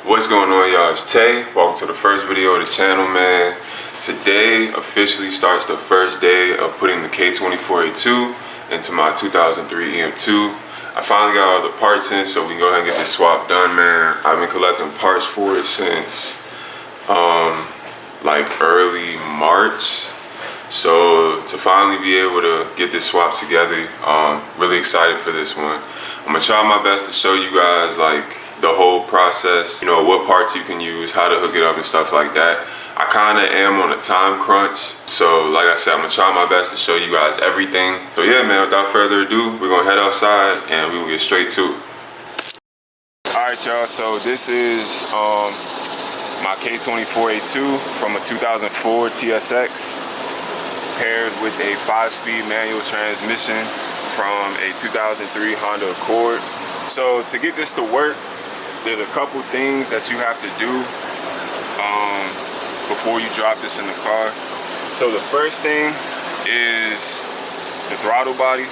What's going on, y'all? It's Tay. Welcome to the first video of the channel, man. Today officially starts the first day of putting the K24A2 into my 2003 EM2. I finally got all the parts in, so we can go ahead and get this swap done, man. I've been collecting parts for it since like early March. So to finally be able to get this swap together, really excited for this one. I'm gonna try my best to show you guys like the whole process, you know, what parts you can use, how to hook it up and stuff like that. I kind of am on a time crunch, so like I said, I'm gonna try my best to show you guys everything. So yeah, man, without further ado, we're gonna head outside and we will get straight to it. All right, y'all, so this is my K24A2 from a 2004 TSX paired with a 5-speed manual transmission from a 2003 Honda Accord. So to get this to work, there's a couple things that you have to do before you drop this in the car. So the first thing is the throttle body.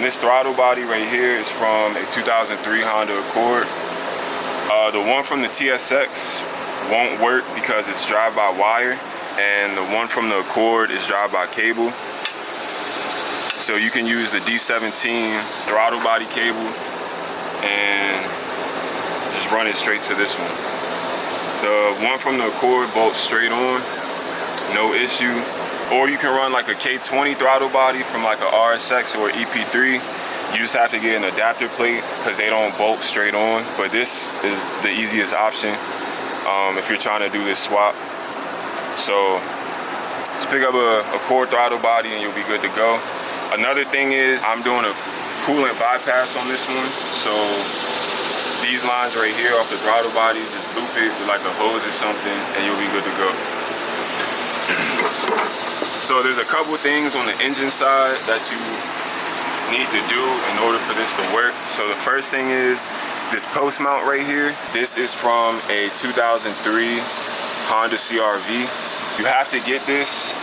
This throttle body right here is from a 2003 Honda Accord. The one from the TSX won't work because it's drive-by-wire, and the one from the Accord is drive-by-cable. So you can use the D17 throttle body cable and just run it straight to this one. The one from the Accord bolts straight on, no issue. Or you can run like a K20 throttle body from like a RSX or EP3. You just have to get an adapter plate because they don't bolt straight on. But this is the easiest option if you're trying to do this swap. So just pick up a Accord throttle body and you'll be good to go. Another thing is I'm doing a coolant bypass on this one. So these lines right here off the throttle body, just loop it with like a hose or something and you'll be good to go. So there's a couple things on the engine side that you need to do in order for this to work. So the first thing is this post mount right here. This is from a 2003 Honda CR-V. You have to get this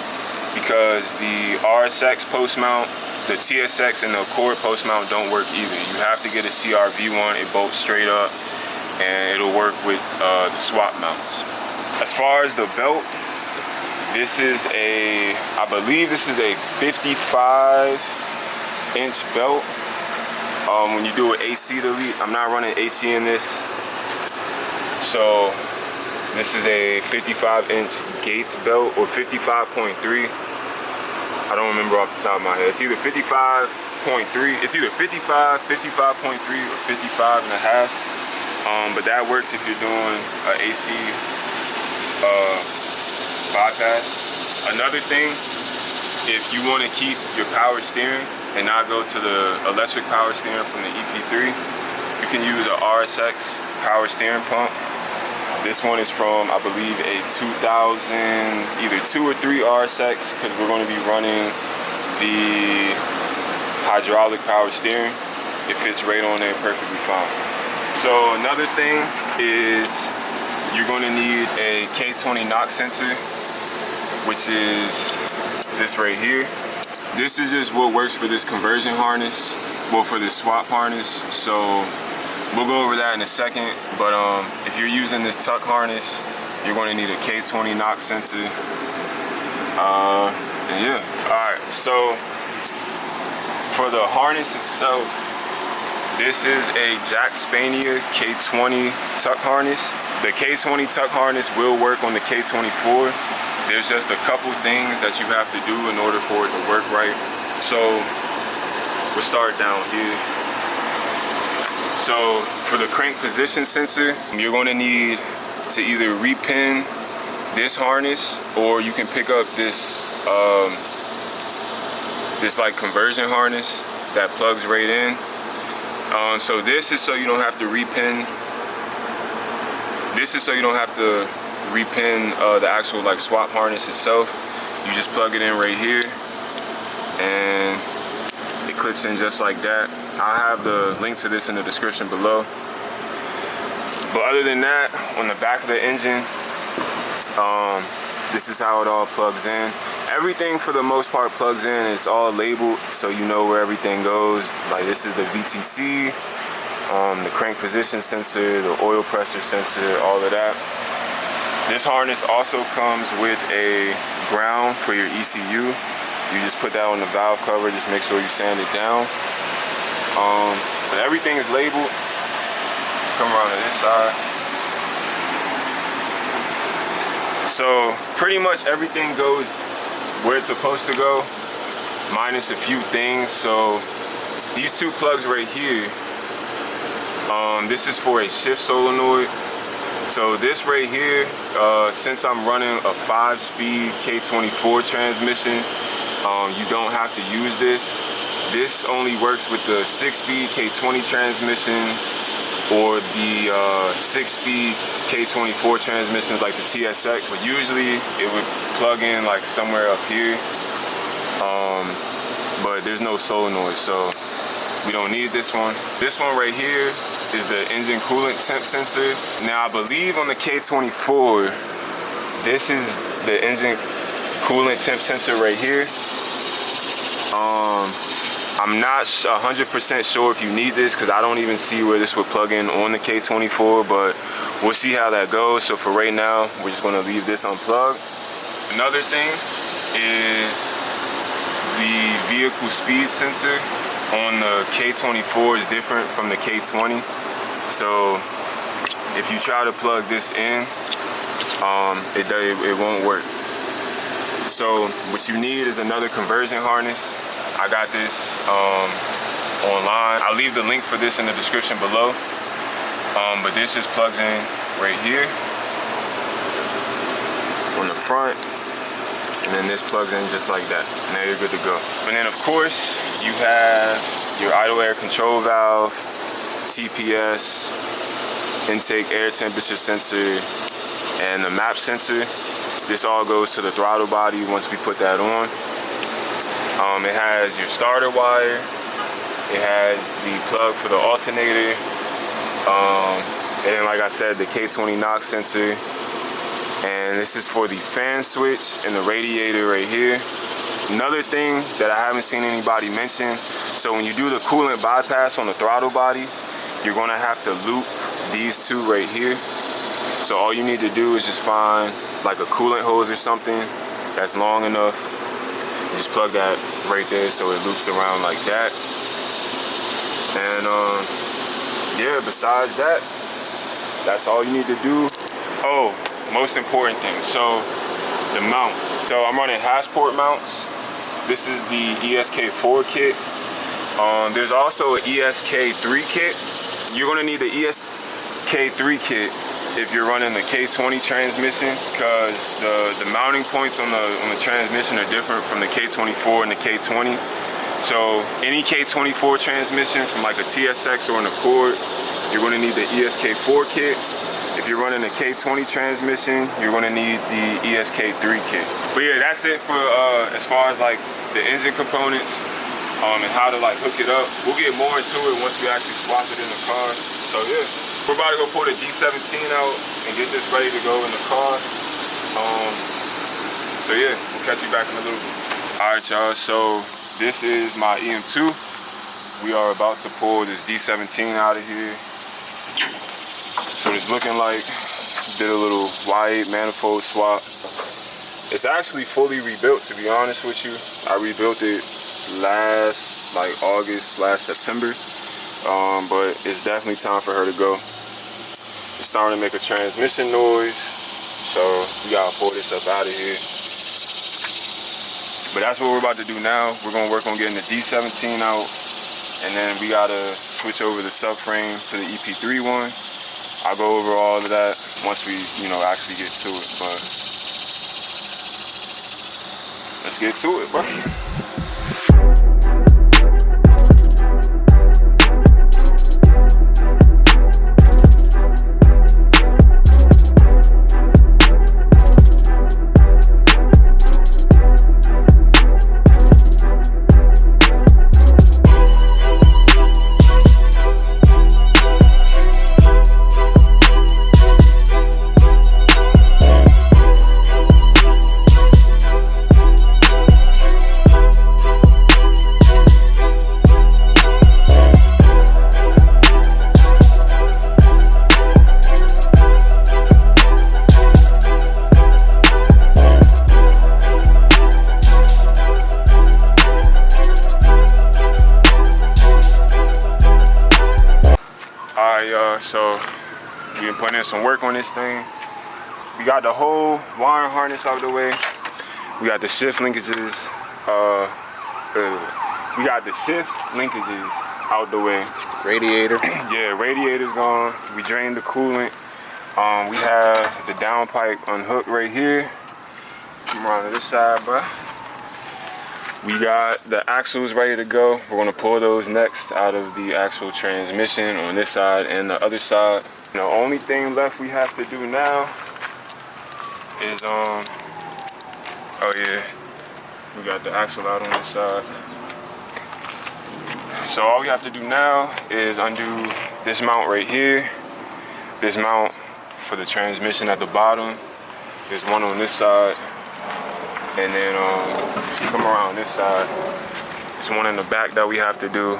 because the RSX post mount, the TSX and the Accord post mount don't work either. You have to get a CR-V one. It bolts straight up and it'll work with the swap mounts. As far as the belt, this is I believe this is a 55-inch belt. When you do an AC delete, I'm not running AC in this. So this is a 55-inch Gates belt or 55.3. I don't remember off the top of my head. It's either 55.3, it's either 55, 55.3, or 55 and a half. But that works if you're doing an AC bypass. Another thing, if you want to keep your power steering and not go to the electric power steering from the EP3, you can use an RSX power steering pump. This one is from, I believe, a 2000, either 2 or 3 RSX, because we're going to be running the hydraulic power steering. It fits right on there perfectly fine. So another thing is you're going to need a K20 knock sensor, which is this right here. This is just what works for this conversion harness, well, for this swap harness. So we'll go over that in a second, but if you're using this tuck harness, you're going to need a K20 knock sensor. And yeah, all right, so for the harness itself, this is a JACKSPANIA K20 tuck harness. The K20 tuck harness will work on the K24. There's just a couple things that you have to do in order for it to work right. So we'll start down here. So for the crank position sensor, you're going to need to either repin this harness, or you can pick up this this like conversion harness that plugs right in. So this is so you don't have to repin. This is so you don't have to repin the actual like swap harness itself. You just plug it in right here and it clips in just like that. I'll have the link to this in the description below. But other than that, on the back of the engine, this is how it all plugs in. Everything for the most part plugs in. It's all labeled so you know where everything goes. Like this is the VTC, the crank position sensor, the oil pressure sensor, all of that. This harness also comes with a ground for your ECU. You just put that on the valve cover, just make sure you sand it down. But everything is labeled. Come around to this side. So pretty much everything goes where it's supposed to go, minus a few things. So these two plugs right here, this is for a shift solenoid. So this right here, since I'm running a 5-speed K24 transmission, you don't have to use this. This only works with the 6-speed K20 transmissions or the 6-speed K24 transmissions like the TSX. But usually it would plug in like somewhere up here, but there's no solenoid, so we don't need this one. This one right here is the engine coolant temp sensor. Now I believe on the K24, this is the engine coolant temp sensor right here. I'm not 100% sure if you need this because I don't even see where this would plug in on the K24, but we'll see how that goes. So for right now, we're just gonna leave this unplugged. Another thing is the vehicle speed sensor on the K24 is different from the K20. So if you try to plug this in, it won't work. So what you need is another conversion harness. I got this online. I'll leave the link for this in the description below. But this just plugs in right here on the front, and then this plugs in just like that. And now you're good to go. And then of course you have your idle air control valve, TPS, intake air temperature sensor, and the map sensor. This all goes to the throttle body once we put that on. It has your starter wire, it has the plug for the alternator, and then like I said, the K20 knock sensor, and this is for the fan switch and the radiator right here. Another thing that I haven't seen anybody mention, so when you do the coolant bypass on the throttle body, you're gonna have to loop these two right here. So all you need to do is just find like a coolant hose or something that's long enough. Just plug that right there so it loops around like that. And yeah, besides that, that's all you need to do. Oh, most important thing, so the mount. So I'm running Hassport mounts. This is the ESK4 kit. There's also an ESK3 kit. You're gonna need the ESK3 kit if you're running the K20 transmission, because the mounting points on the transmission are different from the K24 and the K20. So any K24 transmission from like a TSX or an Accord, you're gonna need the ESK4 kit. If you're running a K20 transmission, you're gonna need the ESK3 kit. But yeah, that's it for as far as like the engine components and how to like hook it up. We'll get more into it once we actually swap it in the car. So yeah, we're about to go pull the D17 out and get this ready to go in the car. So yeah, we'll catch you back in a little bit. All right, y'all, so this is my EM2. We are about to pull this D17 out of here. So it's looking like did a little Y8 manifold swap. It's actually fully rebuilt, to be honest with you. I rebuilt it last August, last September, but it's definitely time for her to go. It's starting to make a transmission noise, so we gotta pull this up out of here. But that's what we're about to do now. We're gonna work on getting the D17 out, and then we gotta switch over the subframe to the EP3 one. I'll go over all of that once we, actually get to it, but let's get to it, bro. y'all. So we've been putting in some work on this thing. We got the whole wiring harness out of the way. We got the shift linkages. We got the shift linkages out the way. Radiator. Yeah, radiator's gone. We drained the coolant. We have the downpipe unhooked right here. Come around to this side, bro. We got the axles ready to go. We're gonna pull those next out of the actual transmission on this side and the other side. The only thing left we have to do now is, oh yeah, we got the axle out on this side. So all we have to do now is undo this mount right here, this mount for the transmission at the bottom. There's one on this side, and then come around this side. There's one in the back that we have to do.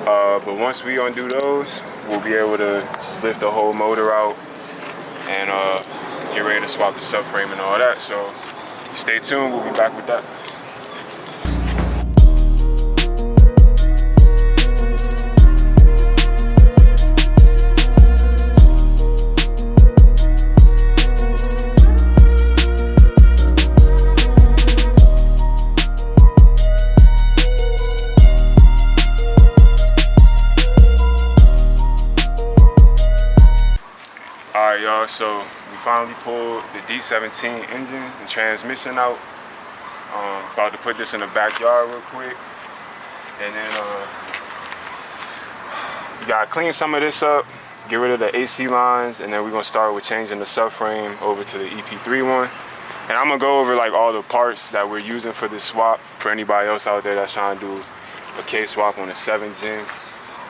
But once we undo those, we'll be able to just lift the whole motor out and get ready to swap the subframe and all that. So stay tuned, we'll be back with that. Alright y'all, so we finally pulled the D17 engine and transmission out. About to put this in the backyard real quick. And then we gotta clean some of this up, get rid of the AC lines, and then we're gonna start with changing the subframe over to the EP3 one. And I'm gonna go over like all the parts that we're using for this swap for anybody else out there that's trying to do a K-swap on a 7 gen.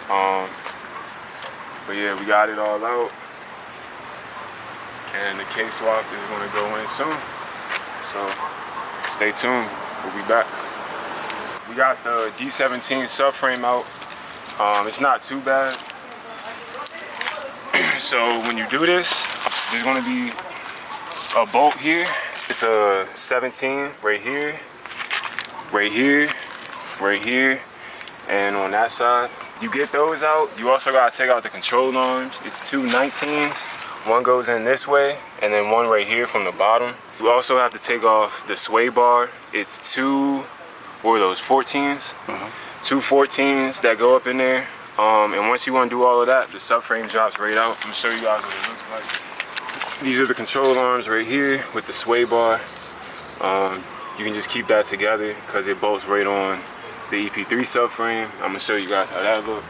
But yeah, we got it all out. And the K-swap is going to go in soon. So stay tuned, we'll be back. We got the D17 subframe out. It's not too bad. So when you do this, there's going to be a bolt here. It's a 17 right here, right here, right here, and on that side. You get those out. You also got to take out the control arms. It's two 19s. One goes in this way, and then one right here from the bottom. You also have to take off the sway bar. It's two, what were those, 14s? Two 14s that go up in there. And once you undo all of that, the subframe drops right out. I'm gonna show you guys what it looks like. These are the control arms right here with the sway bar. You can just keep that together because it bolts right on the EP3 subframe. I'm gonna show you guys how that looks.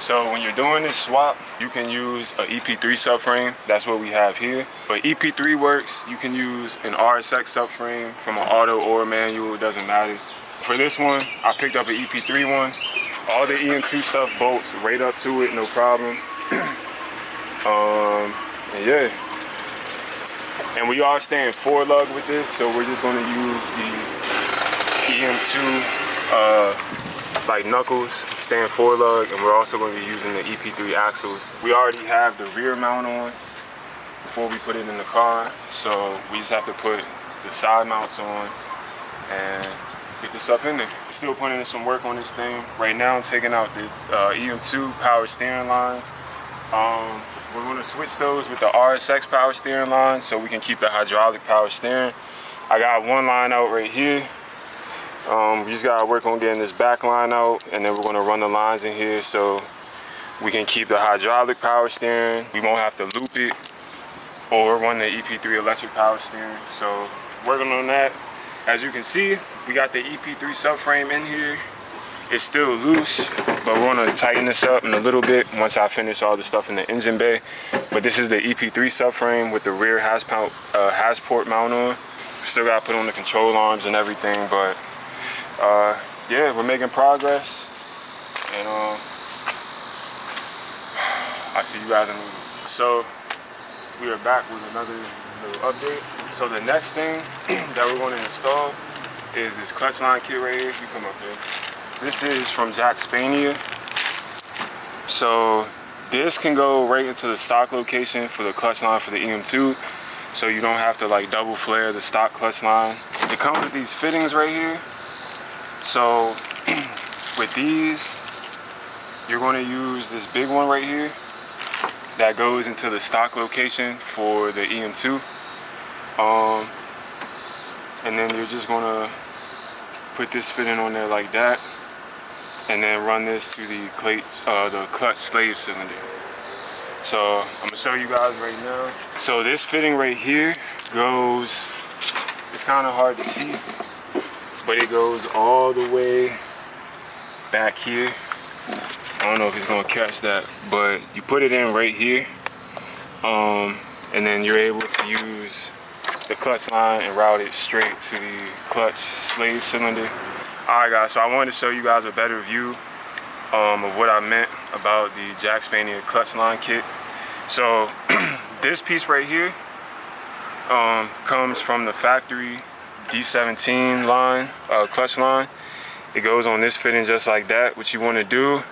So when you're doing this swap, you can use an EP3 subframe. That's what we have here. But EP3 works. You can use an RSX subframe from an auto or a manual, it doesn't matter. For this one, I picked up an EP3 one. All the EM2 stuff bolts right up to it, no problem. And yeah. And we are staying 4-lug with this, so we're just gonna use the EM2 like knuckles, staying 4-lug, and we're also going to be using the EP3 axles. We already have the rear mount on before we put it in the car, so we just have to put the side mounts on and get this up in there. We're still putting in some work on this thing. Right now I'm taking out the EM2 power steering lines. We're going to switch those with the RSX power steering lines so we can keep the hydraulic power steering. I got one line out right here. We just gotta work on getting this back line out, and then we're gonna run the lines in here so we can keep the hydraulic power steering. We won't have to loop it or run the EP3 electric power steering. So working on that. As you can see, we got the EP3 subframe in here. It's still loose, but we're gonna tighten this up in a little bit once I finish all the stuff in the engine bay. But this is the EP3 subframe with the rear Hasport mount on. Still gotta put on the control arms and everything, but yeah, we're making progress, and I'll see you guys in a minute. So we are back with another little update. So the next thing that we're going to install is this clutch line kit right here. You come up here. This is from JACKSPANIA. So this can go right into the stock location for the clutch line for the EM2, so you don't have to like double flare the stock clutch line. It comes with these fittings right here. So with these, you're going to use this big one right here, that goes into the stock location for the EM2. And then you're just gonna put this fitting on there like that, and then run this to the clutch slave cylinder. So I'm gonna show you guys right now. So this fitting right here goes, it's kind of hard to see, but it goes all the way back here. I don't know if it's gonna catch that, but you put it in right here, and then you're able to use the clutch line and route it straight to the clutch slave cylinder. Alright guys, so I wanted to show you guys a better view of what I meant about the JACKSPANIA clutch line kit. So this piece right here comes from the factory D17 line, clutch line. It goes on this fitting just like that. What you want to do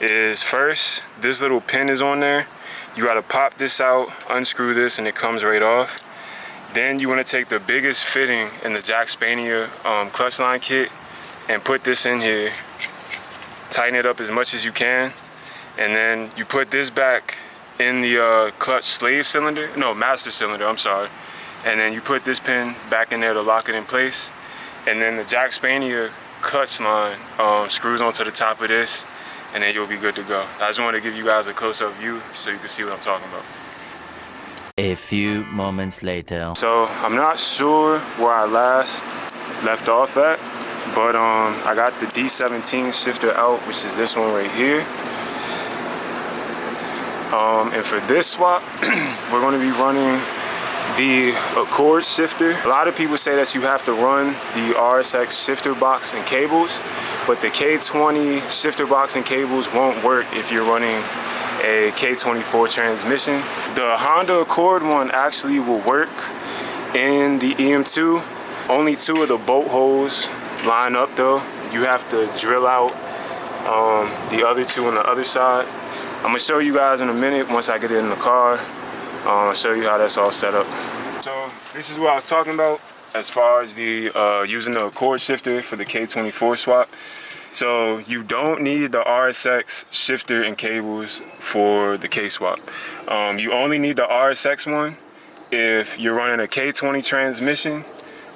is first, this little pin is on there. You got to pop this out, unscrew this, and it comes right off. Then you want to take the biggest fitting in the JACKSPANIA clutch line kit and put this in here. Tighten it up as much as you can, and then you put this back in the clutch slave cylinder, no, master cylinder, I'm sorry. And then you put this pin back in there to lock it in place. And then the JACKSPANIA clutch line screws onto the top of this, and then you'll be good to go. I just wanted to give you guys a close-up view so you can see what I'm talking about. A few moments later. So I'm not sure where I last left off at, but I got the D17 shifter out, which is this one right here. And for this swap, we're going to be running the Accord shifter. A lot of people say that you have to run the RSX shifter box and cables, but the K20 shifter box and cables won't work if you're running a K24 transmission. The Honda Accord one actually will work in the EM2. Only 2 of the bolt holes line up though. You have to drill out the other 2 on the other side. I'm gonna show you guys in a minute once I get it in the car. I'll show you how that's all set up. So this is what I was talking about as far as the using the Accord shifter for the K24 swap. So you don't need the RSX shifter and cables for the K-swap. You only need the RSX one if you're running a K20 transmission.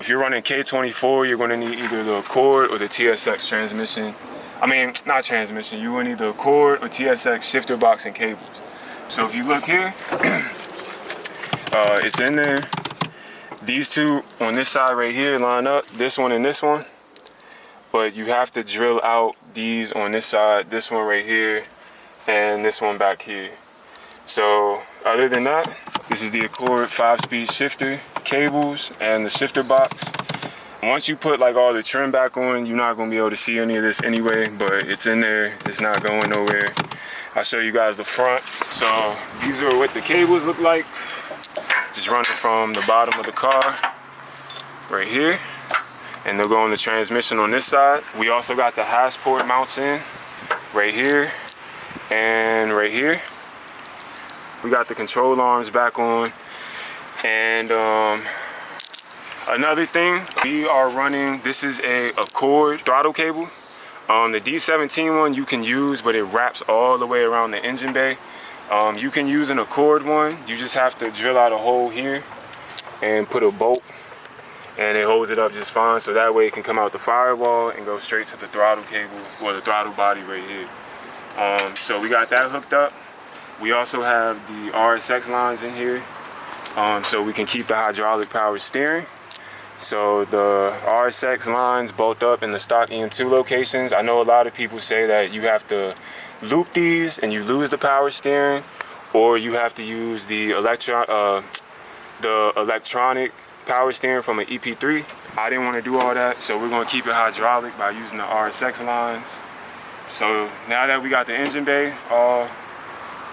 If you're running K24, you're gonna need either the Accord or the TSX transmission. I mean, not transmission, you will need the Accord or TSX shifter box and cables. So if you look here, it's in there. These 2 on this side right here line up, this one and this one. But you have to drill out these on this side, this one right here, and this one back here. So other than that, this is the Accord 5-speed shifter, cables, and the shifter box. Once you put like all the trim back on, you're not gonna be able to see any of this anyway, but it's in there, it's not going nowhere. I'll show you guys the front. So these are what the cables look like. Just running from the bottom of the car, right here. And they'll go on the transmission on this side. We also got the Hassport mounts in, right here and right here. We got the control arms back on. And another thing, we are running, this is a Accord throttle cable. The D17 one you can use, but it wraps all the way around the engine bay. You can use an Accord one. You just have to drill out a hole here and put a bolt, and it holds it up just fine, so that way it can come out the firewall and go straight to the throttle cable or the throttle body right here. So we got that hooked up. We also have the RSX lines in here, so we can keep the hydraulic power steering. So the RSX lines bolt up in the stock EM2 locations. I know a lot of people say that you have to loop these and you lose the power steering, or you have to use the electronic power steering from an EP3. I didn't want to do all that, so we're going to keep it hydraulic by using the RSX lines. So now that we got the engine bay all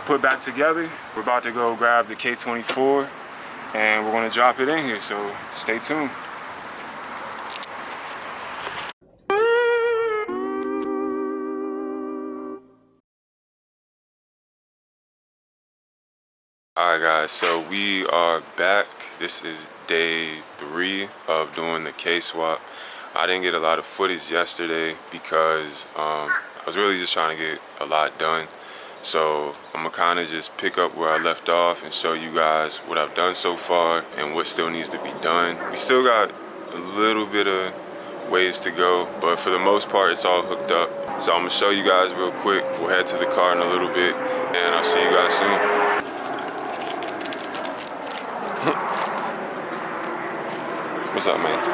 put back together, we're about to go grab the K24 and we're going to drop it in here, so stay tuned. Alright guys, so we are back. This is day 3 of doing the K-swap. I didn't get a lot of footage yesterday because I was really just trying to get a lot done. So I'm gonna kind of just pick up where I left off and show you guys what I've done so far and what still needs to be done. We still got a little bit of ways to go, but for the most part it's all hooked up. So I'm gonna show you guys real quick. We'll head to the car in a little bit and I'll see you guys soon. What's up, man?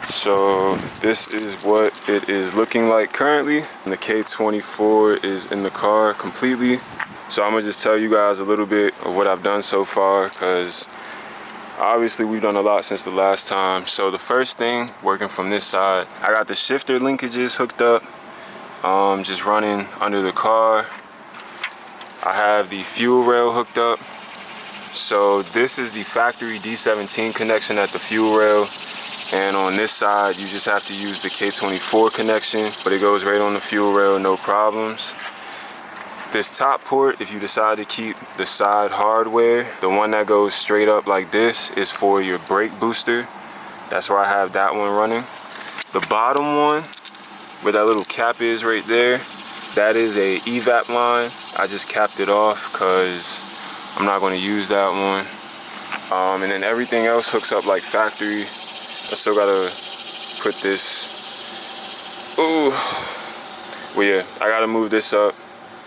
So this is what it is looking like currently. The K24 is in the car completely. So I'm gonna just tell you guys a little bit of what I've done so far, because obviously we've done a lot since the last time. So the first thing, working from this side, I got the shifter linkages hooked up, just running under the car. I have the fuel rail hooked up. So this is the factory D17 connection at the fuel rail. And on this side, you just have to use the K24 connection, but it goes right on the fuel rail, no problems. This top port, if you decide to keep the side hardware, the one that goes straight up like this is for your brake booster. That's where I have that one running. The bottom one, where that little cap is right there, that is a evap line. I just capped it off because I'm not going to use that one. And then everything else hooks up like factory. I still gotta put this, ooh, well yeah, I gotta move this up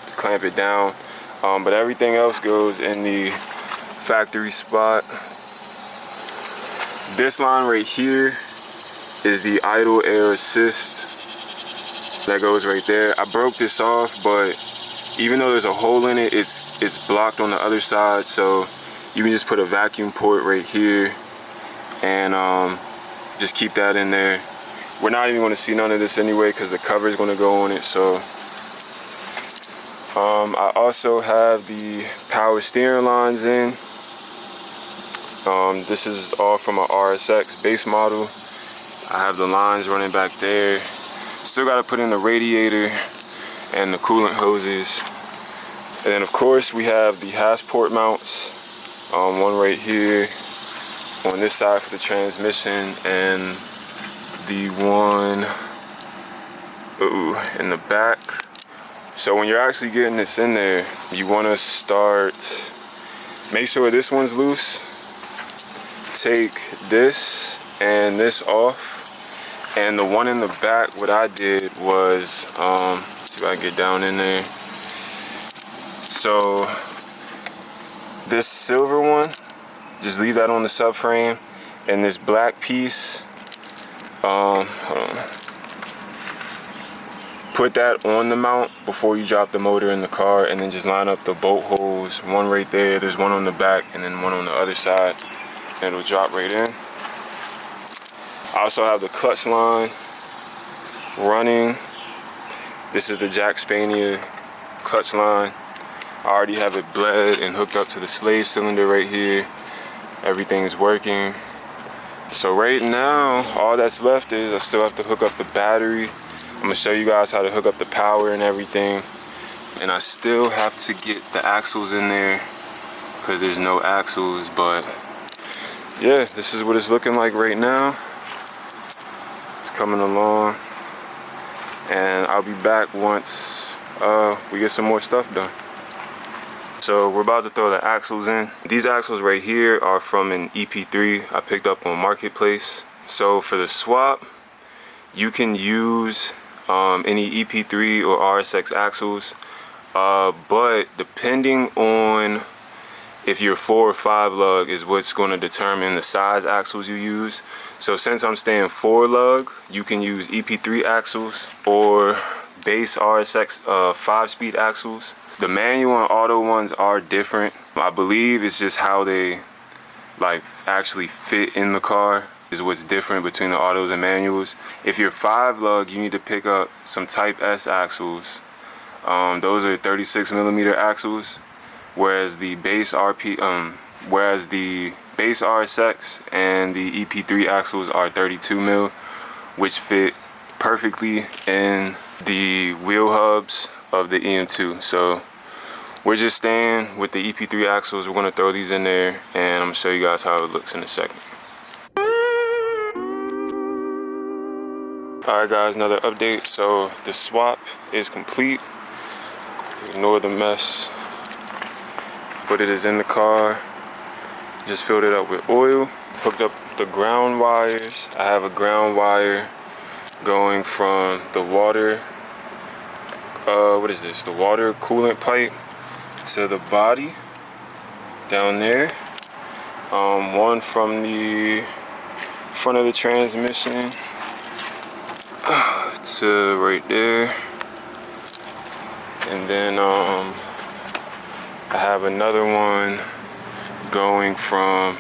to clamp it down, but everything else goes in the factory spot. This line right here is the idle air assist, that goes right there. I broke this off, but even though there's a hole in it, it's blocked on the other side, so you can just put a vacuum port right here and just keep that in there. We're not even going to see none of this anyway because the cover is going to go on it. So I also have the power steering lines in. This is all from an RSX base model. I have the lines running back there. Still got to put in the radiator and the coolant hoses. And then of course we have the Hasport mounts. One right here on this side for the transmission, and the one in the back. So when you're actually getting this in there, you want to start, make sure this one's loose. Take this and this off, and the one in the back, what I did was, see if I can get down in there. So this silver one, just leave that on the subframe, and this black piece, hold on. Put that on the mount before you drop the motor in the car, and then just line up the bolt holes, one right there, there's one on the back, and then one on the other side, and it'll drop right in. I also have the clutch line running. This is the JACKSPANIA clutch line. I already have it bled and hooked up to the slave cylinder right here. Everything is working. So right now, all that's left is I still have to hook up the battery. I'm gonna show you guys how to hook up the power and everything. And I still have to get the axles in there because there's no axles, but yeah, this is what it's looking like right now. It's coming along. And I'll be back once we get some more stuff done. So we're about to throw the axles in. These axles right here are from an EP3 I picked up on Marketplace. So for the swap, you can use any EP3 or RSX axles, but depending on if you're 4 or 5 lug is what's going to determine the size axles you use. So since I'm staying 4 lug, you can use EP3 axles or base RSX 5-speed axles. The manual and auto ones are different. I believe it's just how they like actually fit in the car is what's different between the autos and manuals. If you're 5 lug, you need to pick up some Type S axles. Those are 36mm axles, whereas the base RSX and the EP3 axles are 32mm, which fit perfectly in the wheel hubs of the EM2. So we're just staying with the EP3 axles. We're gonna throw these in there and I'm gonna show you guys how it looks in a second. Alright guys, another update. So the swap is complete. Ignore the mess. But it is in the car. Just filled it up with oil. Hooked up the ground wires. I have a ground wire going from the water, what is this? The water coolant pipe to the body down there. One from the front of the transmission to right there. And then I have another one going from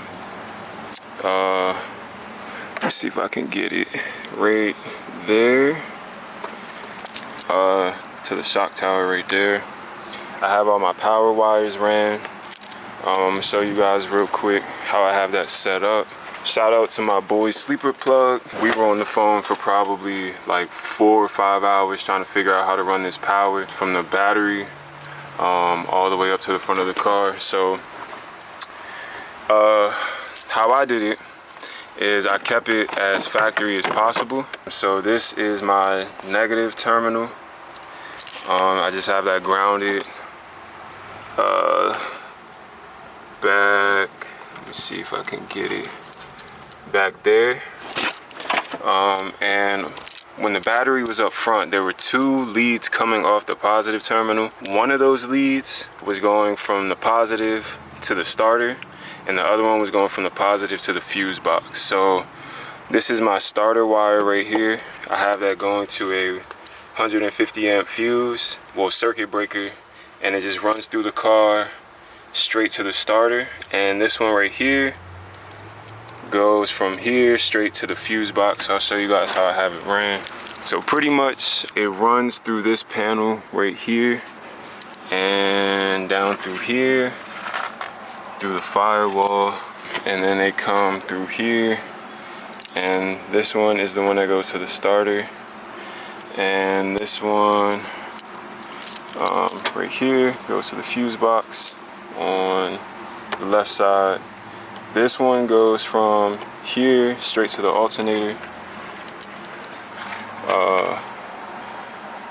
let's see if I can get it right there to the shock tower right there. I have all my power wires ran. I'm gonna show you guys real quick how I have that set up. Shout out to my boy Sleeper Plug. We were on the phone for probably like 4 or 5 hours trying to figure out how to run this power from the battery all the way up to the front of the car. So how I did it is I kept it as factory as possible. So this is my negative terminal. I just have that grounded back. Let me see if I can get it back there. And when the battery was up front, there were 2 leads coming off the positive terminal. One of those leads was going from the positive to the starter, and the other one was going from the positive to the fuse box. So this is my starter wire right here. I have that going to a 150 amp fuse, well, circuit breaker, and it just runs through the car straight to the starter. And this one right here goes from here straight to the fuse box. I'll show you guys how I have it ran. So pretty much it runs through this panel right here and down through here, through the firewall, and then they come through here, and this one is the one that goes to the starter, and this one right here goes to the fuse box on the left side. This one goes from here straight to the alternator,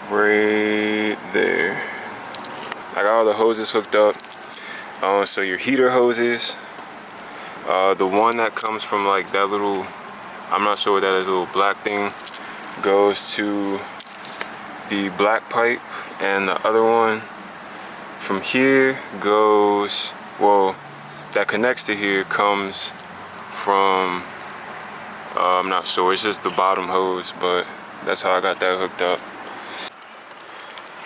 right there. I got all the hoses hooked up. So your heater hoses, the one that comes from like that little, I'm not sure what that is, a little black thing, goes to the black pipe, and the other one from here goes, well, that connects to here comes from, I'm not sure, it's just the bottom hose, but that's how I got that hooked up.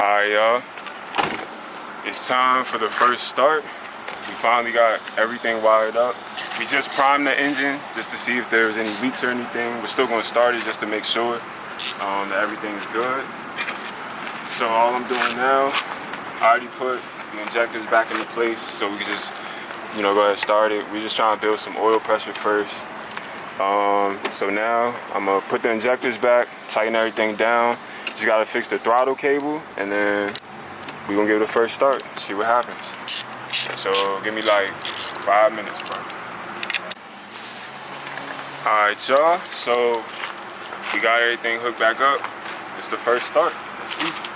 Alright y'all, it's time for the first start. We finally got everything wired up. We just primed the engine just to see if there was any leaks or anything. We're still going to start it just to make sure that everything is good. So all I'm doing now, I already put the injectors back into place so we can just, you know, go ahead and start it. We're just trying to build some oil pressure first. So now I'm gonna put the injectors back, tighten everything down. Just gotta fix the throttle cable, and then we're gonna give it a first start, see what happens. So give me like 5 minutes, bro. All right, y'all. So we got everything hooked back up. It's the first start. Let's see.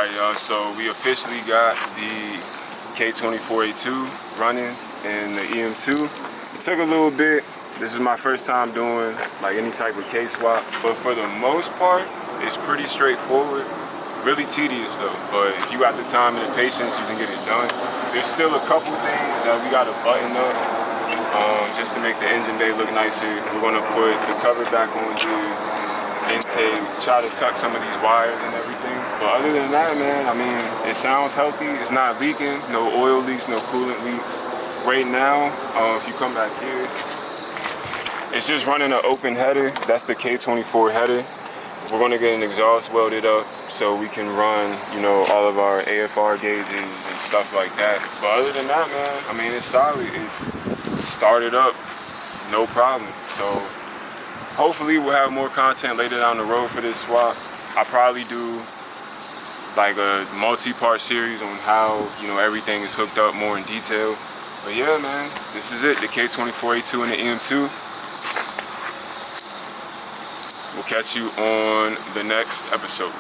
Alright y'all, so we officially got the K24A2 running in the EM2. It took a little bit. This is my first time doing like any type of Kswap, but for the most part, it's pretty straightforward. Really tedious though, but if you got the time and the patience, you can get it done. There's still a couple things that we gotta button up just to make the engine bay look nicer. We're gonna put the cover back on here, intake, try to tuck some of these wires and everything. But other than that, man, I mean, it sounds healthy. It's not leaking, no oil leaks, no coolant leaks. Right now, if you come back here, it's just running an open header. That's the K24 header. We're gonna get an exhaust welded up so we can run, you know, all of our AFR gauges and stuff like that. But other than that, man, I mean, it's solid. It started up, no problem. So hopefully we'll have more content later down the road for this swap. I'll probably do like a multi-part series on how, you know, everything is hooked up more in detail. But yeah, man, this is it, the K24A2 and the EM2. We'll catch you on the next episode.